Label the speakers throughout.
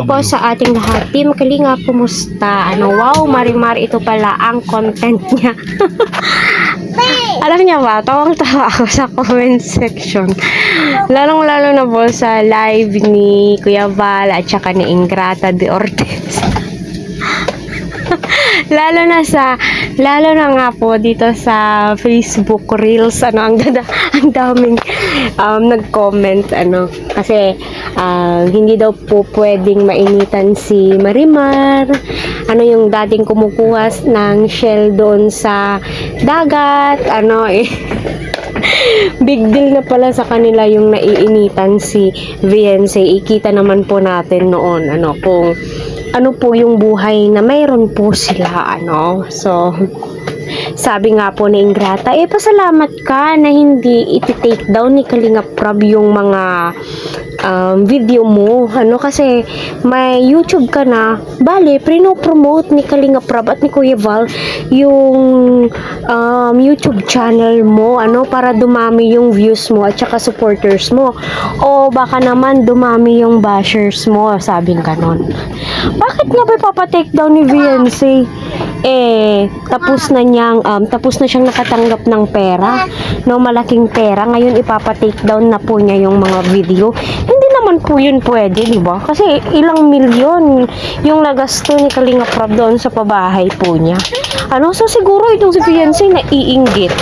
Speaker 1: Hello po sa ating lahat. Team Kalinga, kumusta? Wow, Marimar, ito pala ang content niya. Alam niya ba, tawang-tawa ako sa comment section. Lalong-lalo na po sa live ni Kuya Val at saka ni Ingrata de Ortiz. lalo na nga po dito sa Facebook Reels, ang daming nag-comment, kasi hindi daw po pwedeng mainitan si Marimar, yung dating kumukuha ng shell doon sa dagat, big deal na pala sa kanila yung naiinitan si VNC. Ikita naman po natin noon, kung ano po yung buhay na mayroon po sila, So, sabi nga po ni Ingrata, pasalamat ka na hindi iti-take down ni Kalinga Prab yung mga video mo, kasi may YouTube ka na, bale, prino-promote ni Kalinga Prab at ni Kuya Val yung YouTube channel mo, para dumami yung views mo at saka supporters mo, o baka naman dumami yung bashers mo, sabing ganon. Bakit nga ba ipapatake down ni VNC? Tapos na siyang nakatanggap ng pera, malaking pera, ngayon ipapatake down na po niya yung mga video. Hindi naman po yun pwede, di ba? Kasi ilang milyon yung nagasto ni Kalinga Prab doon sa pabahay po niya. So siguro itong si VNC naiinggit.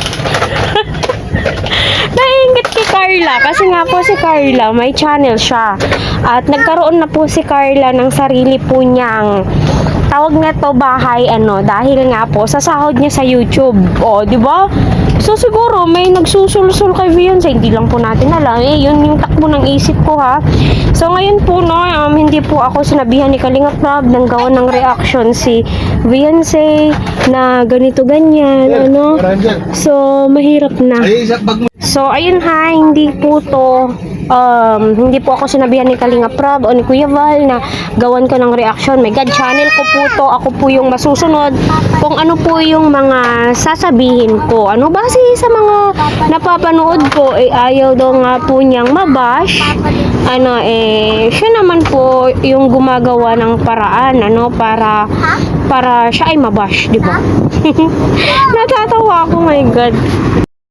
Speaker 1: Naiinggit kay Carla kasi nga po si Carla may channel siya at nagkaroon na po si Carla ng sarili po niyang tawag na to bahay, dahil nga po sa sahod niya sa YouTube, di ba? So siguro may nagsusulsul kay VNC, hindi lang po natin alam, yun yung takbo ng isip ko, ha. So ngayon po, hindi po ako sinabihan ni Kalinga Prab nang gawa ng reaction si VNC na ganito ganyan, so mahirap na. So ayun, ha, hindi po ako sinabihan ni Kalinga Prab o ni Kuya Val na gawan ko ng reaction. My God, channel ko po to, ako po yung masusunod kung ano po yung mga sasabihin ko. Base sa mga napapanood ko, ayaw daw nga po niyang mabash. Siya naman po yung gumagawa ng paraan, para siya ay mabash, di ba? Natatawa ako, my God.